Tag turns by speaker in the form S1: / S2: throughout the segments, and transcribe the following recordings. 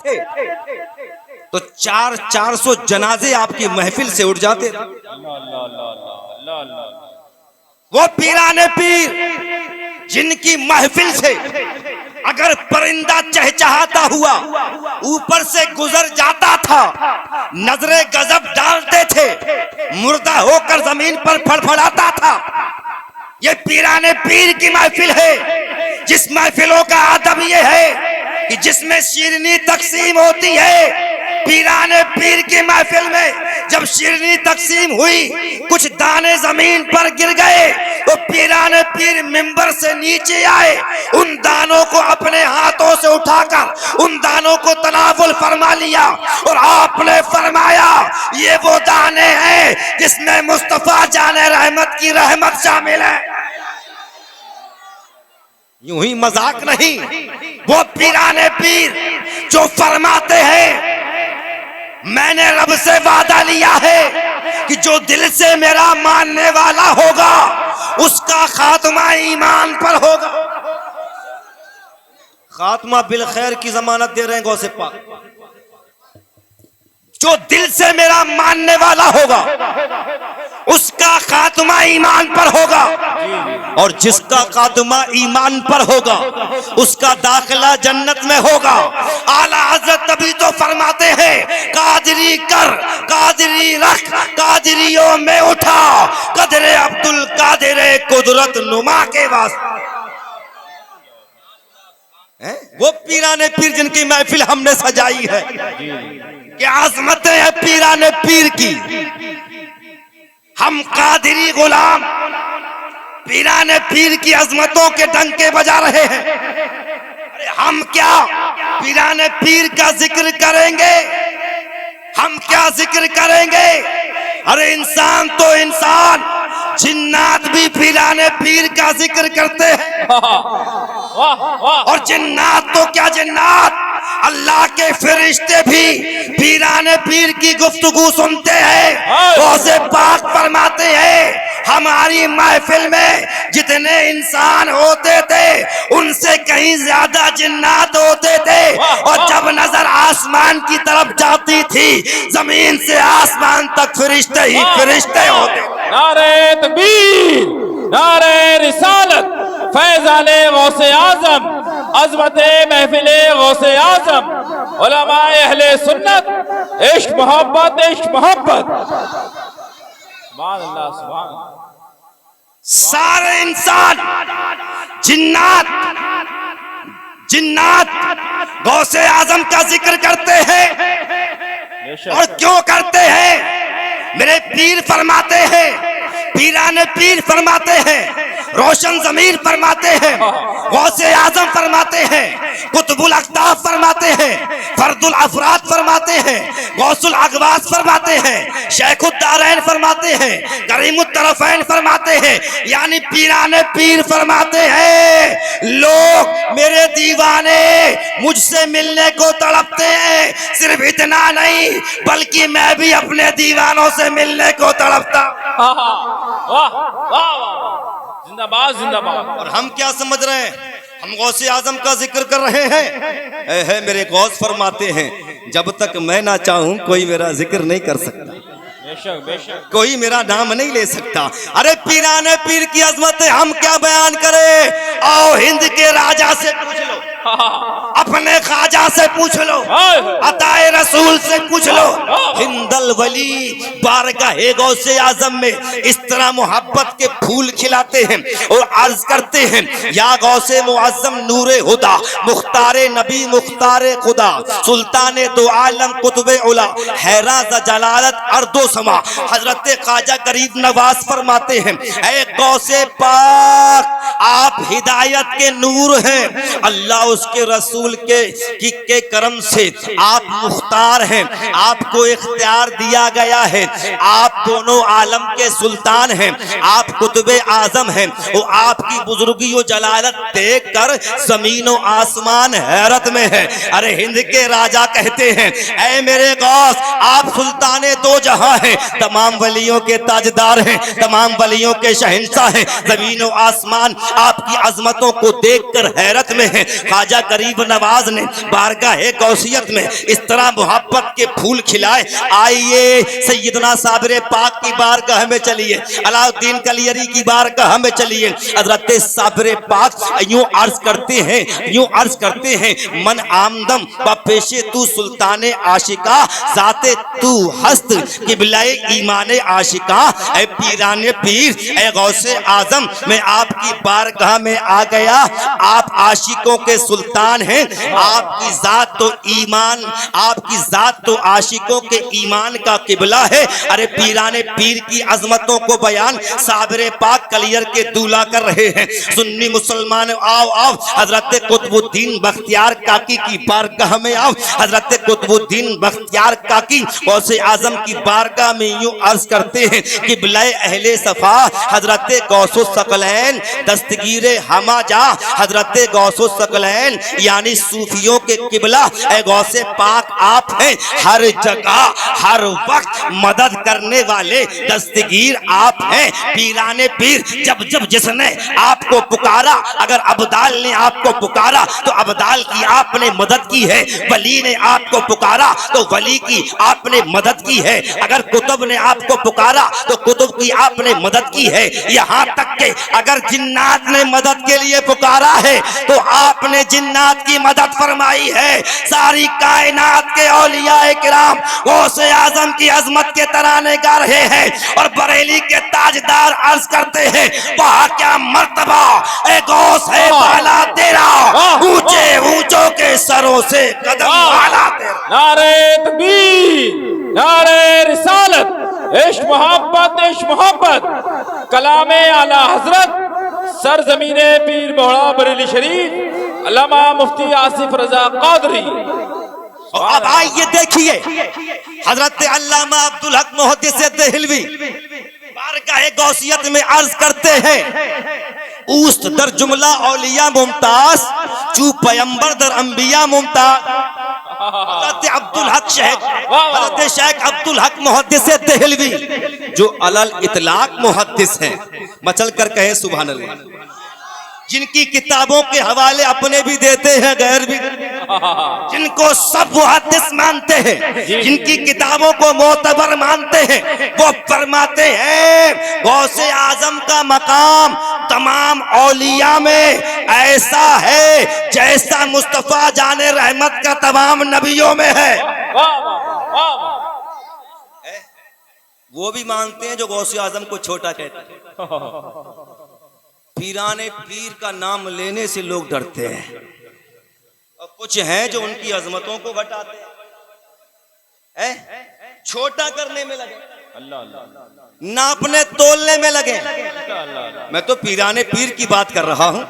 S1: थे तो 400 जनाजे आपकी महफिल से उठ जाते। वो पीराने पीर जिनकी महफिल से अगर परिंदा चहचहाता हुआ ऊपर से गुजर जाता था, नजरे गजब डालते थे, मुर्दा होकर जमीन पर फड़फड़ाता था। ये पीराने पीर की महफिल है, जिस महफिलों का अदब ये है कि जिसमें शीरनी तकसीम होती है। पीराने पीर की महफिल में जब शीरनी तकसीम हुई, कुछ दाने जमीन पर गिर गए, तो पीराने पीर मिंबर से नीचे आए, उन दानों को अपने हाथों से उठाकर उन दानों को तनावुल फरमा लिया और आपने फरमाया ये वो दाने हैं जिसमें मुस्तफा जाने रहमत की रहमत शामिल है। यूं ही मजाक नहीं, वो पीराने पीर जो फरमाते हैं मैंने रब से वादा लिया है कि जो दिल से मेरा मानने वाला होगा उसका खात्मा ईमान पर होगा। खात्मा बिल खैर की जमानत दे रहे हैं गौसे पाक। जो दिल से मेरा मानने वाला होगा उसका खात्मा ईमान पर होगा, और जिसका खात्मा ईमान पर होगा उसका दाखिला जन्नत में होगा। आला हजरत तभी तो फरमाते हैं कादरी कर कादरी रख कादरियों में उठा, कदरे अब्दुल कादिरे कुदरत नुमा के वास्ते। वो पीराने पीर जिनकी महफिल हमने सजाई है, क्या आजमतें हैं पीराने पीर की। हम कादिरी गुलाम पीराने पीर की अजमतों के डंके बजा रहे हैं। अरे हम क्या पीराने पीर का जिक्र करेंगे, हम क्या जिक्र करेंगे। अरे इंसान तो इंसान, जिन्नात भी पीराने पीर का जिक्र करते हैं। और जिन्नात तो क्या जिन्नात, अल्लाह के फरिश्ते भी पीराने पीर की गुफ्तगू सुनते हैं। गौसे पाक फरमाते हैं हमारी महफिल में जितने इंसान होते थे उनसे कहीं ज्यादा जिन्नात होते थे, और जब नजर आसमान की तरफ जाती थी जमीन से आसमान तक फरिश्ते ही फरिश्ते होते।
S2: नारे तकबीर, नारे रिसालत, फैज़ाने गौसे आज़म, अज़मते महफिले गौसे आज़म, उलमाए अहले सुन्नत, इश्क मोहब्बत, इश्क मोहब्बत। सुभान अल्लाह, सुभान अल्लाह।
S1: सारे इंसान जिन्नात जिन्नात गौसे आजम का जिक्र करते हैं। और क्यों करते हैं? मेरे पीर फरमाते हैं, पीराने पीर फरमाते हैं, रोशन जमीर फरमाते हैं, गौसे आजम फरमाते हैं, कुतुबुल अक़ताब फरमाते हैं, फर्दुल अफराद फरमाते हैं, गौसुल अगवास फरमाते हैं, शेखुद दारैन फरमाते हैं, करीमुत तरफ़ैन फरमाते हैं। यानी पीराने पीर फरमाते हैं लोग मेरे दीवाने मुझसे मिलने को तड़पते हैं। सिर्फ इतना नहीं बल्कि मैं भी अपने दीवानों से मिलने को तड़पता।
S2: वाह वाह वाह, जिंदाबाद जिंदाबाद।
S1: और हम क्या समझ रहे हैं, हम गौसे आजम का जिक्र कर रहे हैं। है मेरे गौस फरमाते हैं जब तक मैं ना चाहूं कोई मेरा जिक्र नहीं कर सकता,
S2: बेशक बेशक,
S1: कोई मेरा नाम नहीं ले सकता। अरे पीराने पीर की अजमत हम क्या बयान करें। आओ हिंद के राजा से पूछ लो, अपने ख्वाजा से पूछ लो, अताए रसूल से पूछ लो। हिंदल वली बारगाहे गौसे आजम में इस तरह मोहब्बत के फूल खिलाते हैं और अर्ज करते हैं या गौसे मुअज्जम नूरे हुदा, मुख्तारे नबी मुख्तारे खुदा, सुल्ताने दो आलम कुतुबे उला, हैराज जलालत अर्दो समा। हजरत ख्वाजा गरीब नवाज फरमाते हैं ऐ गौसे पाक आप हिदायत के नूर हैं, अल्लाह उसके रसूल के करम से आप मुख्तार हैं, आपको इख्तियार दिया गया है, आप दोनों आलम के सुल्तान हैं, आप कुतुबे आजम हैं। वो आपकी बुजुर्गी और जलालत देख कर जमीन और आसमान हैरत में है। अरे हिंद के राजा कहते हैं ऐ मेरे गौस आप सुल्ताने दो जहां हैं, तमाम वलियों के ताजदार हैं, तमाम वलियों के शहंशाह हैं। जमीन और आसमान आपकी अजमतों को देखकर हैरत में है। ख्वाजा गरीब नवाज ने बारगाह गौसियत में इस तरह मोहब्बत के फूल खिलाए। आइए सैयदना साबिर पाक की बारगाह में चलिए, अलाउद्दीन कलियरी की बारगाह में चलिए। हजरत साबिर पाक यूं अर्ज करते हैं मन आमदम व पेशे तू सुल्तान आशिका, जाते तू हस्त किबलाए ईमान आशिका। ऐ पीराने पीर, ऐ गौसे आजम, मैं आपकी बारगाह में आ गया। आप आशिकों के सुल्तान हैं, आपकी जात तो ईमान, आपकी जात तो आशिकों के ईमान का किबला है। अरे पीराने पीर की अजमतों को बयान साबिर पाक कलियर के दूल्हा कर रहे हैं। सुन्नी मुसलमान आओ आओ, हजरत कुतुबुद्दीन बख्तियार काकी की बारगाह में आओ। हजरत कुतुबुद्दीन बख्तियार काकी गौसे आजम की बारगाह में यूं अर्ज करते हैं कि बिलाए अहले सफा हजरत गौसो सकलैन दस्तगीर हमाजा, हजरत गौसो सकलैन यानी सूफियों के किबला ऐ गौसे पाक आप हैं। हर जगह हर वक्त मदद करने वाले दस्तगीर आप हैं। पीराने पीर, जब जब जिसने आपको पुकारा, अगर अब्दाल ने आपको पुकारा तो अब्दाल की आपने मदद की है, वली ने आपको पुकारा तो वली की आपने मदद की है, अगर कुतुब ने आपको पुकारा तो कुतुब की आपने मदद की है। यहाँ तक के अगर जिन्नात ने मदद के लिए पुकारा है तो आपने जिन्नात की मदद फरमाई है। सारी कायनात के औलियाए किराम गौसे आजम की अजमत के तराने गा रहे हैं और बरेली के ताजदार अर्ज करते हैं वहाँ क्या मर्तबा ए गौस है बाला तेरा, ऊंचे ऊंचों के सरों से कदम वाला तेरा।
S2: नारे तकबीर, नारे रिसालत, इश्क मोहब्बत, कलामे आला हजरत, सरजमीने पीर बौड़ा बरेली शरीफ, अल्लामा मुफ्ती आसिफ रजा कादरी।
S1: अब आइए देखिए हजरत अल्लामा अब्दुल हक मुहद्दिस देहलवी बारगाह गौसियत में अर्ज करते हैं उस्त दर जुमला औलिया मुमताज, चू पैगंबर दर अंबिया मुमताज। हजरत अब्दुल हक शेख अब्दुल हक मुहद्दिस देहलवी जो अलल इतलाक मुहद्दिस हैं, मचल कर कहे सुभान अल्लाह, जिनकी किताबों के हवाले अपने भी देते हैं गैर भी, जिनको सब मुहद्दिस मानते हैं, जिनकी किताबों को मोतबर मानते हैं, वो फरमाते हैं गौसे आजम का मकाम तमाम औलिया में ऐसा है जैसा मुस्तफा जाने रहमत का तमाम नबियों में है। वो भी मानते हैं जो गौसे आजम को छोटा कहते हैं। पीराने पीर का नाम लेने से लोग डरते हैं और कुछ हैं जो उनकी अजमतों को घटाते हैं, छोटा करने में लगे, नापने तोलने में लगे। मैं तो पीराने पीर की बात कर रहा हूं,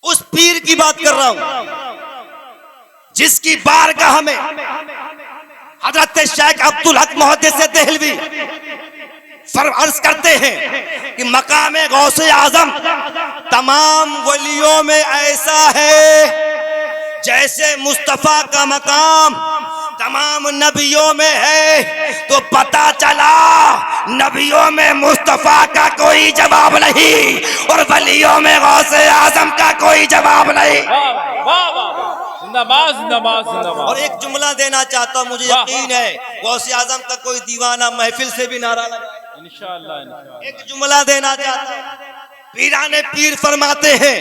S1: उस पीर की बात कर रहा हूं जिसकी बारगाह में हजरत शेख अब्दुल हक मुहद्दिस देहलवी अर्ज करते हैं कि मकाम गौसे आजम तमाम वलियों में ऐसा है जैसे मुस्तफा का मकाम तमाम नबियों में है। तो पता चला नबियों में मुस्तफा का कोई जवाब नहीं और वलियों में गौसे आजम का कोई जवाब नहीं।
S2: जिंदाबाद जिंदाबाद जिंदाबाद।
S1: और एक जुमला देना चाहता हूं, मुझे यकीन है गौसे आजम का कोई दीवाना महफिल से भी नारा लगाए।
S2: इंशाअल्लाह
S1: एक जुमला देना चाहता हूं, पीराने पीर फरमाते हैं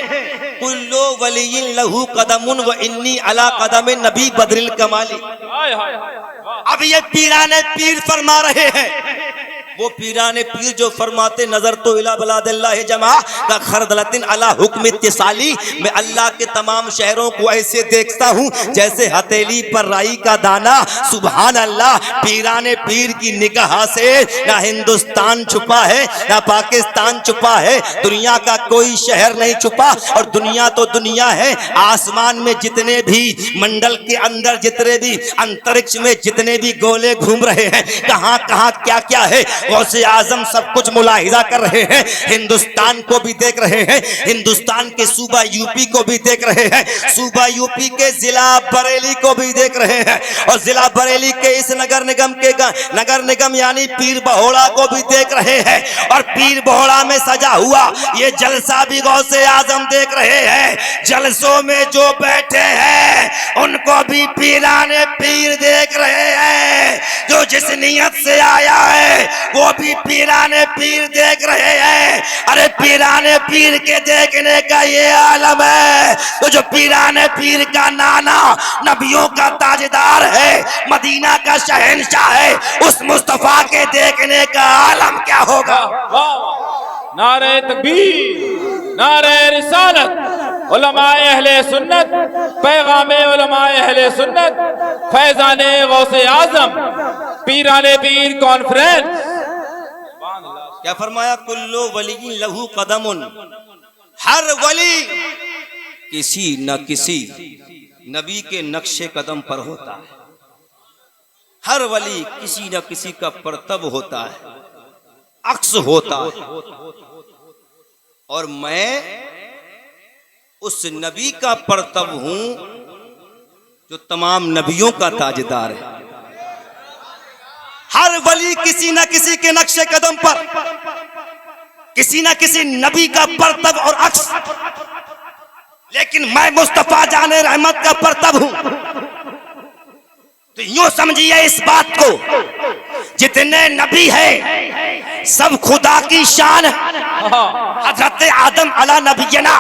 S1: कुल्लो वलियिन लहू कदमुन व इन्नी अला कदम नबी बदरिल कमाली। अब ये पीराने पीर फरमा रहे हैं, वो पीराने पीर जो फरमाते नजर तो इला बलादिल्लाह जमा का खरदलतिन अला हुक्म इत्तिसाली, मैं अल्लाह के तमाम शहरों को ऐसे देखता हूँ जैसे हथेली पर राई का दाना। सुभान अल्लाह, पीराने पीर की निगाह से ना हिंदुस्तान छुपा है ना पाकिस्तान छुपा है, दुनिया का कोई शहर नहीं छुपा। और दुनिया तो दुनिया है, आसमान में जितने भी मंडल के अंदर जितने भी अंतरिक्ष में जितने भी गोले घूम रहे हैं, कहाँ कहाँ क्या क्या है गौसे आजम सब कुछ मुलाहिजा कर रहे हैं, हिंदुस्तान को भी देख रहे हैं, हिंदुस्तान के सूबा यूपी को भी देख रहे हैं, सूबा यूपी के जिला बरेली को भी देख रहे हैं, और जिला बरेली के इस नगर निगम यानी पीर बहोड़ा को भी देख रहे हैं, और पीर बहोड़ा में सजा हुआ ये जलसा भी गौसे आजम देख रहे हैं। जलसों में जो बैठे हैं उनको भी पीराने पीर देख रहे हैं, जो जिस नियत से आया है वो भी पीराने पीर देख रहे हैं। अरे पीराने पीर के देखने का ये आलम है, तो जो पीराने पीर का नाना नबियों का ताजदार है, मदीना का शहंशाह है, उस मुस्तफा के देखने का आलम क्या होगा।
S2: नारे तकबीर, नारे रिसालत, उलमाए अहले सुन्नत, पैगामे उलमाए अहले सुन्नत, फैजाने गौसे आजम, पीराने पीर कॉन्फ्रेंस।
S1: क्या फरमाया, कुल्लु वली लहू कदमुन, हर वली किसी न किसी नबी के नक्शे कदम पर होता है, हर वली किसी न किसी का परतब होता है, अक्स होता है, और मैं उस नबी का परतब हूं जो तमाम नबियों का ताजदार है। हर वली किसी न किसी के नक्शे कदम पर किसी न किसी नबी का परतब और अक्स, लेकिन मैं मुस्तफा जाने रहमत का परतब हूं। तो यूं समझिए इस बात को, जितने नबी हैं सब खुदा की शान है। हजरत आदम अला नबीना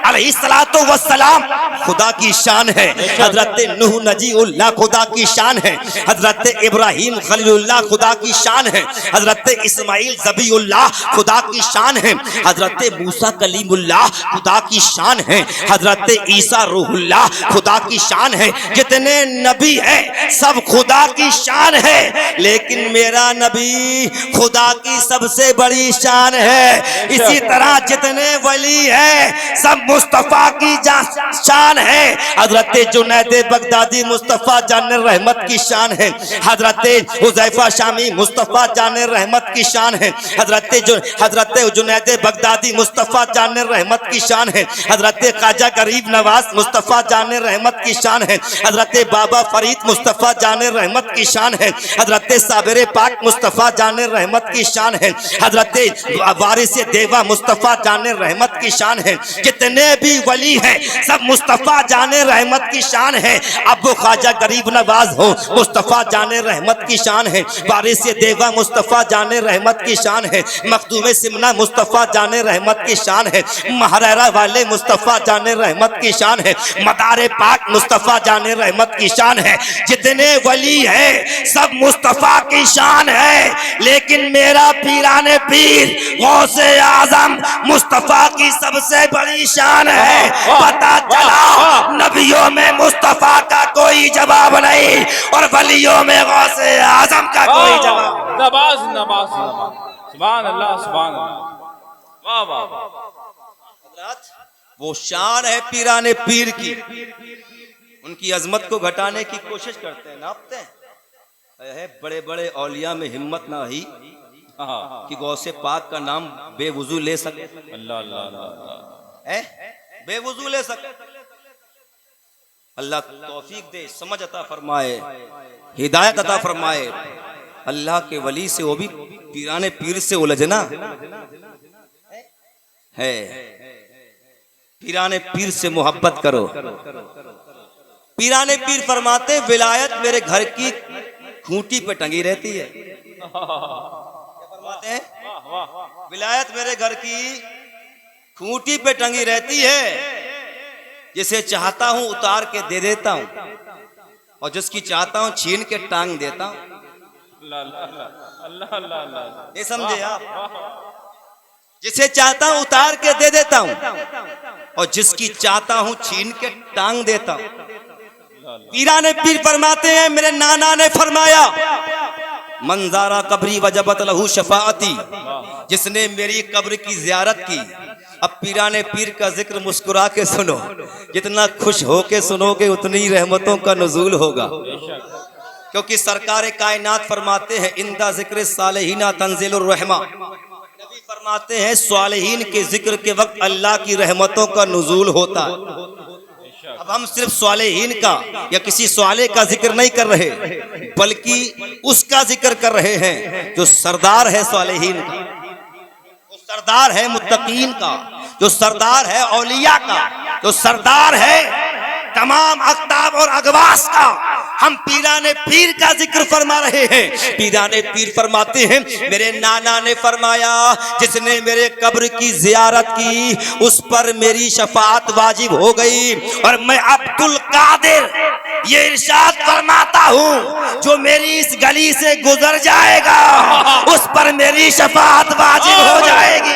S1: अलैहिस्सलातु वस्सलाम खुदा की शान है, हजरत नूह नजीउल्लाह खुदा की शान है, हजरत इब्राहिम खलीलुल्लाह खुदा की शान है, हजरत इस्माइल ज़बीउल्लाह खुदा की शान है, हजरत मूसा कलीमुल्लाह खुदा की शान है, हजरत ईसा रूहुल्लाह खुदा की शान है। जितने नबी हैं सब खुदा की शान है, लेकिन मेरा नबी खुदा की सबसे बड़ी शान है। इसी तरह जितने वली हैं सब मुस्तफा की शान है। हजरत जुनैद बगदादी मुस्तफा जाने रहमत की शान है, हजरत हुज़ैफा शामी मुस्तफा जाने रहमत की शान है, हजरत जुनैद बगदादी मुस्तफा जाने रहमत की शान है, हजरत ख्वाजा गरीब नवाज मुस्तफा जाने रहमत की शान है, हजरत बाबा फरीद मुस्तफा जाने रहमत की शान है, हजरत साबिर पाक मुस्तफा जाने रहमत की शान है, हजरत वारिस देवा मुस्तफा जाने रहमत की शान है। जितने भी वली हैं सब मुस्तफा जाने रहमत की शान है। अब वो ख्वाजा गरीब नवाज हो मुस्तफा जाने रहमत की शान है, वारिस देवा मुस्तफा जाने रहमत की शान है, मखदूम सिमना मुस्तफा जाने रहमत की शान है, महररा वाले मुस्तफा जाने रहमत की शान है, मदारे पाक मुस्तफा जाने रहमत की शान है। जितने वली हैं सब मुस्तफा की शान है, लेकिन मेरा पीराने पीर गौसे आजम मुस्तफा की सबसे बड़ी शान है। पता चला नबियों में मुस्तफा का कोई जवाब नहीं और वलियों में गौसे आजम का कोई जवाब।
S2: नमाज नमाज सुभान अल्लाह सुभान अल्लाह, वाह वाह वाह।
S1: वो शान है पीराने पीर की, उनकी अजमत को घटाने की कोशिश करते हैं, नापते हैं। बड़े बड़े औलिया में हिम्मत ना ही कि गौसे पाक का नाम बेवुजू ले सके।
S2: अल्लाह अल्लाह अल्लाह,
S1: बेवुजू ले सके। अल्लाह तौफीक दे, समझ अता फरमाए, हिदायत अता फरमाए। अल्लाह के वली से, वो भी पीराने पीर से उलझना है। पीराने पीर से मोहब्बत करो। पीराने पीर फरमाते विलायत मेरे घर की खूंटी पे टंगी रहती है। फरमाते हैं विलायत मेरे घर की खूंटी पे टंगी रहती है, जिसे चाहता हूं उतार के दे देता हूं और जिसकी चाहता हूं छीन के टांग देता हूं। ये समझे आप? जिसे चाहता हूं उतार के दे देता हूं और जिसकी चाहता हूं छीन के टांग देता हूं। पीराने पीर फरमाते हैं मेरे नाना ने फरमाया मंजारा कब्री वजबत लहू शफाअती, जिसने मेरी कब्र की जियारत की। अब पीराने पीर का जिक्र मुस्कुरा के सुनो, जितना खुश होके सुनोगे उतनी रहमतों का नुज़ूल होगा। क्योंकि सरकार कायनात फरमाते हैं इंदा जिक्र सालिहीना तंजिलुर रहमा, नबी फरमाते हैं सालिहीन के जिक्र के वक्त अल्लाह की रहमतों का नुज़ूल होता है। अब हम सिर्फ सालिहीन का या किसी साले का जिक्र नहीं कर रहे, बल्कि उसका जिक्र कर रहे हैं जो सरदार है सालिहीन का, जो सरदार है मुत्तकीन का, जो सरदार है औलिया का, जो सरदार है तमाम अख्ताब और अगवास का। हम पीराने पीर का जिक्र फरमा रहे हैं। पीराने पीर फरमाते हैं मेरे नाना ने फरमाया जिसने मेरे कब्र की जियारत की उस पर मेरी शफाअत वाजिब हो गई। और मैं अब्दुल कादिर ये इरशाद फरमाता हूँ जो मेरी इस गली से गुजर जाएगा उस पर मेरी शफाअत वाजिब हो जाएगी।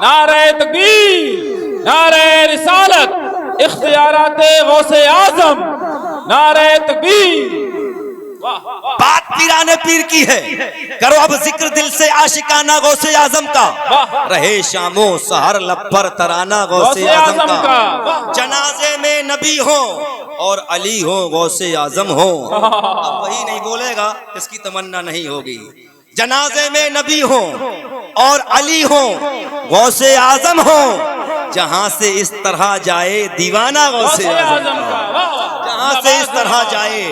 S2: नारे तकबीर, नारे रिसालत, इख्तियाराते गौसे आजम, नारे तकबीर।
S1: बात पीराने पीर की है, करो अब जिक्र दिल से आशिकाना गौसे आजम का। रहे शामो सहर लपर तराना गौसे आजम का। जनाजे में नबी हो और अली हो गौसे आजम हो। अब वही नहीं बोलेगा इसकी तमन्ना नहीं होगी। जनाजे में नबी हो और अली हो गौसे आजम हो, जहां से इस तरह जाए दीवाना गौसे आजम का, जहां से इस तरह जाए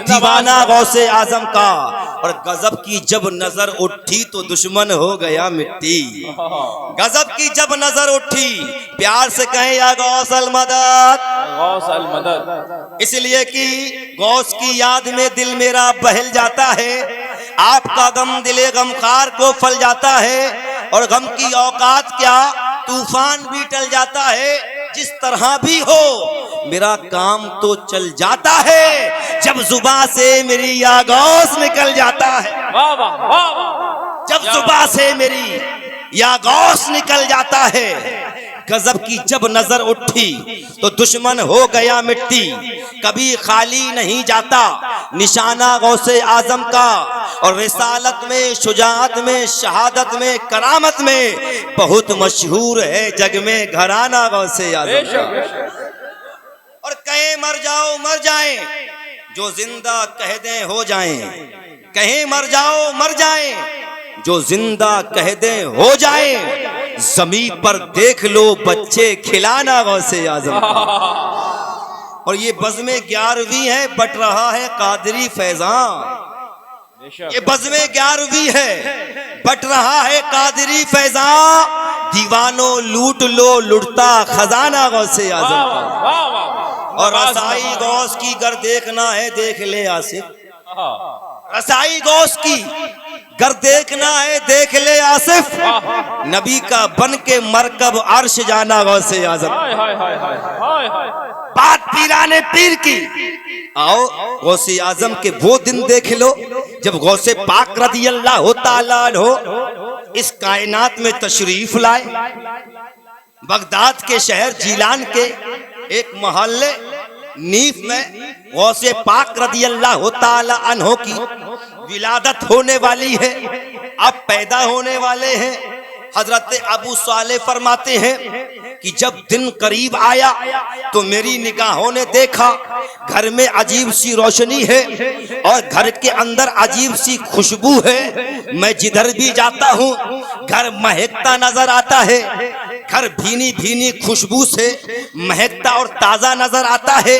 S1: दीवाना गौसे आजम का। और गजब की जब नजर उठी तो दुश्मन हो गया मिट्टी। गजब की जब नजर उठी, प्यार से कहें या गौसल मदद,
S2: गौसल मदद।
S1: इसलिए कि गौस की याद में दिल मेरा बहल जाता है। आपका गम दिले गमखार को फल जाता है और गम की औकात क्या तूफान भी टल जाता है। जिस तरह भी हो मेरा काम तो चल जाता है जब जुबान से मेरी या गौस निकल जाता है।
S2: वाह वाह वाह वाह।
S1: जब जुबान से मेरी या गौस निकल जाता है। गजब की जब नजर उठी तो दुश्मन हो गया मिट्टी। कभी खाली नहीं जाता निशाना गौसे आजम का। और रिसालत में, शुजाअत में, शहादत में, करामत में बहुत मशहूर है जग में घराना गौसे आजम का। और कहें मर जाओ मर जाएं, जो जिंदा कह दें हो जाएं। कहें मर जाओ मर जाएं, जो जिंदा कह दें हो जाएं। जमीन पर देख लो बच्चे खिलाना गौसे आजम का। और ये बज़्मे 11वीं है, बट रहा है कादरी फैजान। ये बज़्मे 11वीं है, बट रहा है कादरी फैजान। दीवानो लूट लो लुटता खजाना गौसे आजम का। और रसाई गौस की गर देखना है देख ले आसिफ। रसाई गौस की गर देखना है देख ले आसिफ। नबी का बन के मरकब अर्श जाना गौसे आजम। बात पीराने पीर की। आओ गौसे आजम के वो दिन देख लो जब गौसे पाक रज़ियल्लाहु तआला अन्हु इस कायनात में तशरीफ लाए। बगदाद के शहर जीलान के एक मोहल्ले नीफ में गौसे पाक रज़ियल्लाहु तआला अन्हु की विलादत होने वाली है। अब पैदा होने वाले हैं। हजरत अबू साले फरमाते हैं कि जब दिन करीब आया तो मेरी निगाहों ने देखा घर में अजीब सी रोशनी है और घर के अंदर अजीब सी खुशबू है। मैं जिधर भी जाता हूँ घर महकता नजर आता है। घर भीनी भीनी खुशबू से महकता और ताजा नजर आता है।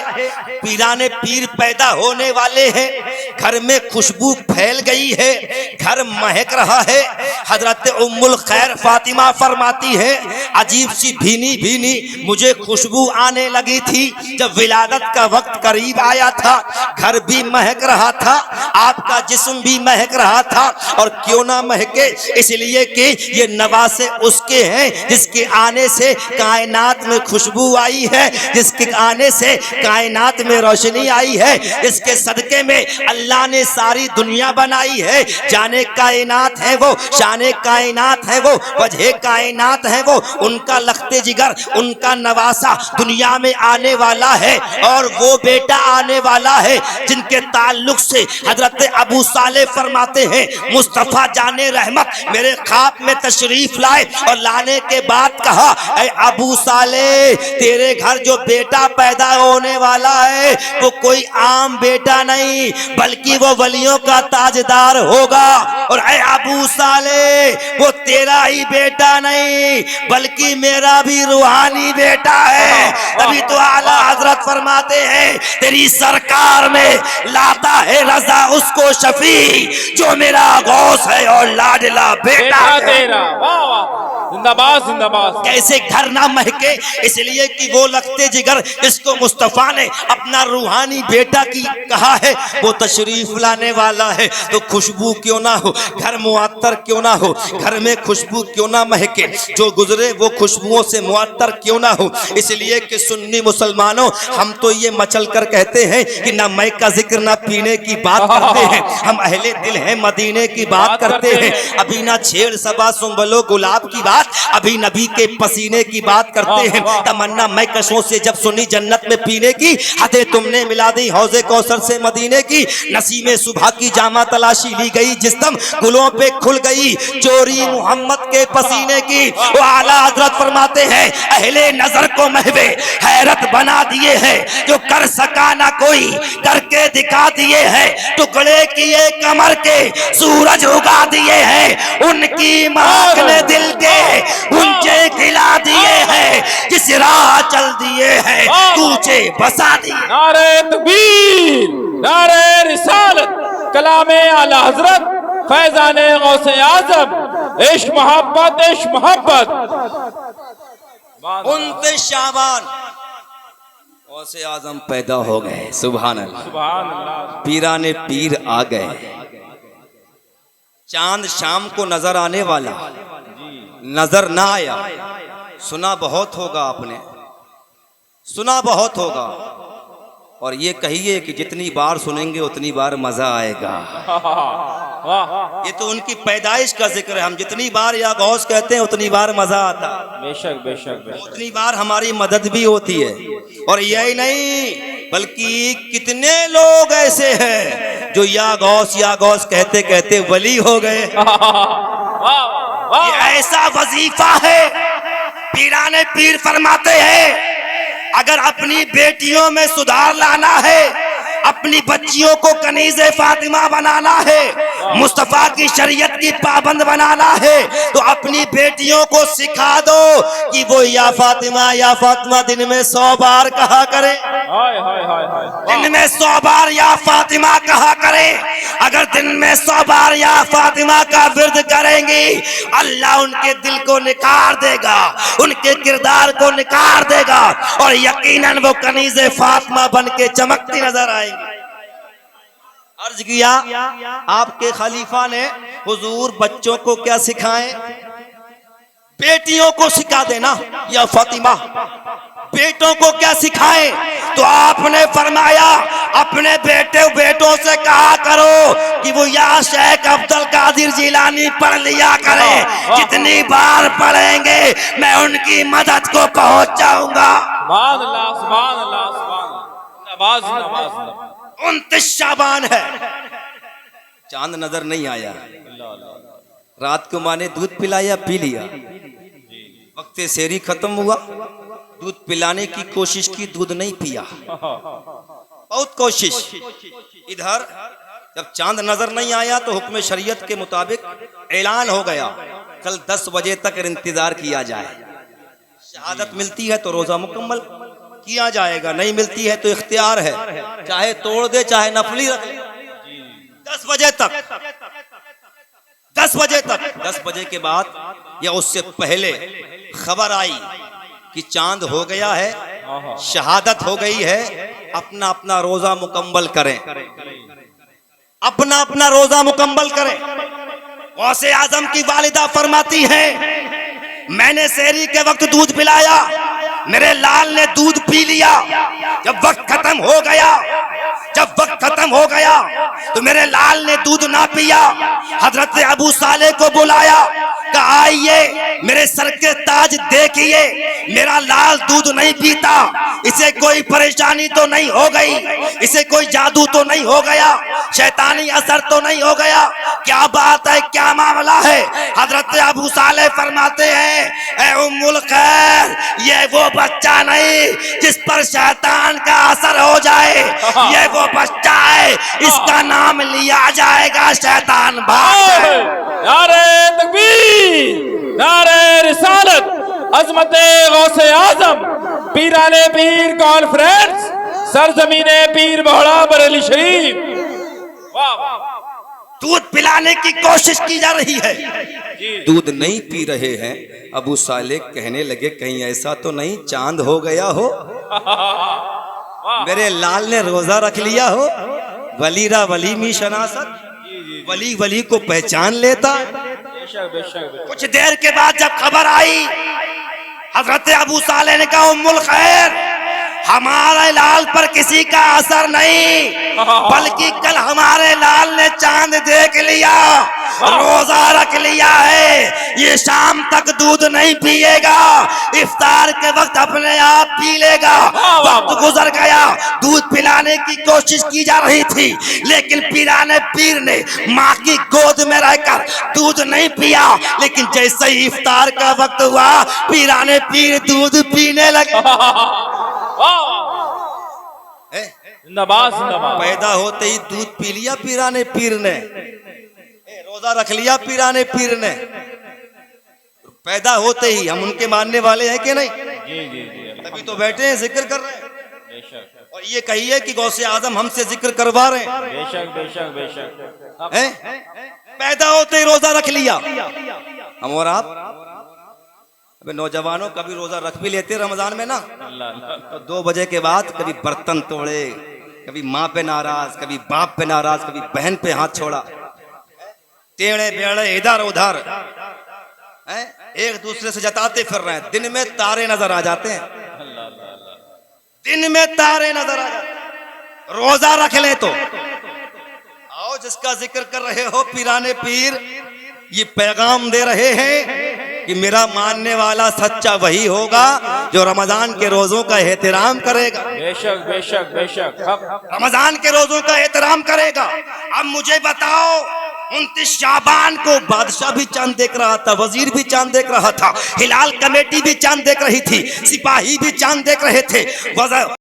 S1: पीराने पीर पैदा होने वाले हैं। घर में खुशबू फैल गई है, घर महक रहा है। हजरत उम्मुल खैर फातिमा फरमाती है अजीब सी भीनी भीनी मुझे खुशबू आने लगी थी। जब विलादत का वक्त करीब आया था घर भी महक रहा था, आपका जिस्म भी महक रहा था। और क्यों ना महके, इसलिए कि ये नवासे उसके हैं जिसके आने से कायनात में खुशबू आई है, जिसके आने से कायनात में रोशनी आई है, जिसके सदके में अल्लाह ने सारी दुनिया बनाई है। जाने कायनात है वो, शाने कायनात है वो, वजह कायनात है वो। उनका लख्ते जिगर, उनका नवासा दुनिया में आने वाला है और वो बेटा आने वाला है जिनके ताल्लुक से हजरत अबू साले फरमाते हैं मुस्तफा जाने रहमत मेरे ख्वाब में तशरीफ लाए और लाने के बाद कहा, ऐ अबू साले, तेरे घर जो बेटा पैदा होने वाला है वो कोई आम बेटा नहीं बल्कि वो वलियों का ताजदार होगा। और ऐ अबू साले, वो तेरा ही बेटा नहीं बल्कि मेरा भी रूहानी बेटा है। तभी तो आला हजरत फरमाते हैं, तेरी सरकार में लाता है रजा उसको शफी जो मेरा गौस है और लाडला बेटा
S2: तेरा। वाह वाह, जिंदाबाद जिंदाबाद।
S1: कैसे घर ना महके, इसलिए कि वो लगते जिगर जिसको मुस्तफा ने अपना रूहानी बेटा की कहा है वो तशरीफ लाने वाला है। तो खुशबू क्यों ना हो, घर मुअत्तर क्यों ना हो, घर में खुशबू क्यों ना महके, जो गुजरे वो खुशबुओं से मुअत्तर क्यों ना हो। इसलिए कि सुन्नी मुसलमानों, हम तो ये मचल कर कहते हैं कि ना मैं का जिक्र ना पीने की बात करते हैं, हम अहले दिल हैं मदीने की बात करते हैं। अभी ना छेड़ सबा सुंबलो गुलाब की बात, अभी नबी के पसीने की बात करते हैं। तमन्ना मैं कशों से जब सुनी जन्नत में पीने की, हदे तुमने मिला दी हौजे कौसर से मदीने की। नसीमे सुबह की जामा तलाशी ली गई जिस्म गुलों पे खुल गई चोरी मोहम्मद के पसीने की। वो आला हजरत फरमाते हैं, अहले नजर को महवे हैरत बना दिए हैं, जो कर सका ना कोई करके दिखा दिए हैं। टुकड़े किए कमर के सूरज उगा दिए हैं, उनकी महक ने दिल के ऊंचे खिला दिए हैं, जिस राह चल दिए हैं ऊंचे बसा दिए।
S2: नारे तकबीर, नारे रिसालत, कलामे आला हजरत, फैजाने गौसे आजम, इश्क मोहब्बत, इश्क मोहब्बत।
S1: 29 शाबान गौसे आजम पैदा हो गए। सुभान अल्लाह,
S2: सुभान अल्लाह।
S1: पीराने पीर आ गए। चांद शाम को नजर आने वाला नजर ना आया। सुना बहुत होगा आपने, सुना बहुत होगा, और ये कहिए कि जितनी बार सुनेंगे उतनी बार मजा आएगा। ये तो उनकी पैदाइश का जिक्र है। हम जितनी बार या गौस कहते हैं उतनी बार मजा आता,
S2: बेशक बेशक बेशक,
S1: उतनी बार हमारी मदद भी होती है। और यही नहीं बल्कि कितने लोग ऐसे हैं जो या गौस कहते कहते वली हो गए। ये ऐसा वजीफा है। पीराने पीर फरमाते हैं, अगर अपनी बेटियों में सुधार लाना है, अपनी बच्चियों को कनीज़े फातिमा बनाना है, मुस्तफा की शरीयत की पाबंद बनाना है, तो अपनी बेटियों को सिखा दो कि वो या फातिमा दिन में 100 बार कहा करे।
S2: हाय हाय हाय हाय,
S1: दिन में 100 बार या फातिमा कहा करे। अगर दिन में 100 बार या फातिमा का विर्द करेंगी, अल्लाह उनके दिल को निखार देगा, उनके किरदार को निखार देगा, और यकीनन वो कनीज़े फातिमा बन के चमकती नजर आएंगी। अर्ज किया, आपके खलीफा ने हुजूर बच्चों को क्या सिखाएं? बेटियों को सिखा देना या फातिमा, बेटों को क्या सिखाएं? तो आपने फरमाया, अपने बेटों से कहा करो कि वो या शेख अब्दुल कादिर जिलानी पढ़ लिया करें। जितनी बार पढ़ेंगे मैं उनकी मदद को पहुंच जाऊंगा।
S2: सुभान अल्लाह, सुभान अल्लाह, सुभान अल्लाह। जिंदाबाद जिंदाबाद।
S1: 29 शाबान है, चांद नजर नहीं आया। रात को माँ ने दूध पिलाया, पी लिया। वक्त सेरी खत्म हुआ, दूध पिलाने की कोशिश की, दूध नहीं पिया, बहुत कोशिश। इधर जब चांद नजर नहीं आया तो हुक्म शरीयत के मुताबिक ऐलान हो गया, कल 10 बजे तक इंतजार किया जाए। शहादत मिलती है तो रोजा मुकम्मल किया जाएगा, नहीं मिलती है तो इख्तियार है, चाहे तोड़ दे चाहे नफली रख ले। 10 बजे तक, 10 बजे तक, 10 बजे के बाद या उससे पहले खबर आई कि चांद हो गया है, शहादत हो गई है, अपना अपना रोजा मुकम्मल करें, अपना अपना रोजा मुकम्मल करें। गौसे आजम की वालिदा फरमाती है, मैंने सेहरी के वक्त दूध पिलाया, मेरे लाल ने दूध पी लिया। जब वक्त खत्म हो गया, तो मेरे लाल ने दूध ना पिया। हजरत अबू साले को बुलाया, कहा आइए मेरे सर के ताज देखिए, मेरा लाल दूध नहीं पीता, इसे कोई परेशानी तो नहीं हो गई, इसे कोई जादू तो नहीं हो गया, शैतानी असर तो नहीं हो गया, क्या बात है, क्या मामला है? हजरत अबू साले फरमाते हैं, ए उम्मुल खैर, ये वो बच्चा नहीं जिस पर शैतान का असर हो जाए, ये वो बच्चा है, इसका नाम लिया जाएगा शैतान भाग।
S2: नारे तकबीर, नारे रिसालत, अज़मते गौसे आज़म, पीराने पीर कॉन्फ्रेंस, सरजमीने पीर बहोड़ा बरेली शरीफ। वाह वाह।
S1: दूध पिलाने की कोशिश की जा रही है,
S3: दूध नहीं पी रहे हैं। अबू साले कहने लगे कहीं ऐसा तो नहीं चांद हो गया हो, मेरे लाल ने रोजा रख लिया हो, वलीरा वली मी शनासत, वली वली को पहचान लेता।
S2: बेशक बेशक।
S1: कुछ देर के बाद जब खबर आई, हजरत अबू साले ने कहा उम्मुल खैर, हमारे लाल पर किसी का असर नहीं, बल्कि कल हमारे लाल ने चांद देख लिया, रोजा रख लिया है, ये शाम तक दूध नहीं पिएगा, इफ्तार के वक्त अपने आप पी लेगा। वक्त गुजर गया, दूध पिलाने की कोशिश की जा रही थी, लेकिन पीराने पीर ने माँ की गोद में रहकर दूध नहीं पिया, लेकिन जैसे ही इफ्तार का वक्त हुआ, पीराने पीर दूध पीने लगे।
S2: जिंदाबाद जिंदाबाद।
S3: पैदा होते ही दूध पी लिया पीराने पीर ने, रोजा रख लिया पीराने पीर ने। पैदा होते ही हम उनके मानने वाले हैं कि नहीं?
S2: जी जी जी।
S3: तभी तो बैठे हैं, जिक्र कर रहे हैं।
S2: बेशक
S3: और ये कहिए कि गौसे आजम हमसे जिक्र करवा रहे हैं।
S2: बेशक बेशक बेशक।
S3: हैं? पैदा होते ही रोजा रख लिया। हम और आप अबे नौजवानों कभी रोजा रख भी लेते रमजान में ना, तो 2 बजे के बाद कभी बर्तन तोड़े, कभी माँ पे नाराज, कभी बाप पे नाराज, कभी बहन पे हाथ छोड़ा, टेढ़े बेड़े इधर उधर, एक दूसरे से जताते फिर रहे हैं। दिन में तारे नजर आ जाते हैं, दिन में तारे नजर आ जाते हैं। रोजा रख ले तो आओ, जिसका जिक्र कर रहे हो पीराने पीर, ये पैगाम दे रहे हैं कि मेरा मानने वाला सच्चा वही होगा जो रमजान के रोजों का एहतराम करेगा।
S2: बेशक बेशक बेशक।
S1: रमजान के रोजों का एहतराम करेगा। अब मुझे बताओ, 29 शाबान को बादशाह भी चांद देख रहा था, वजीर भी चांद देख रहा था, हिलाल कमेटी भी चांद देख रही थी, सिपाही भी चांद देख रहे थे।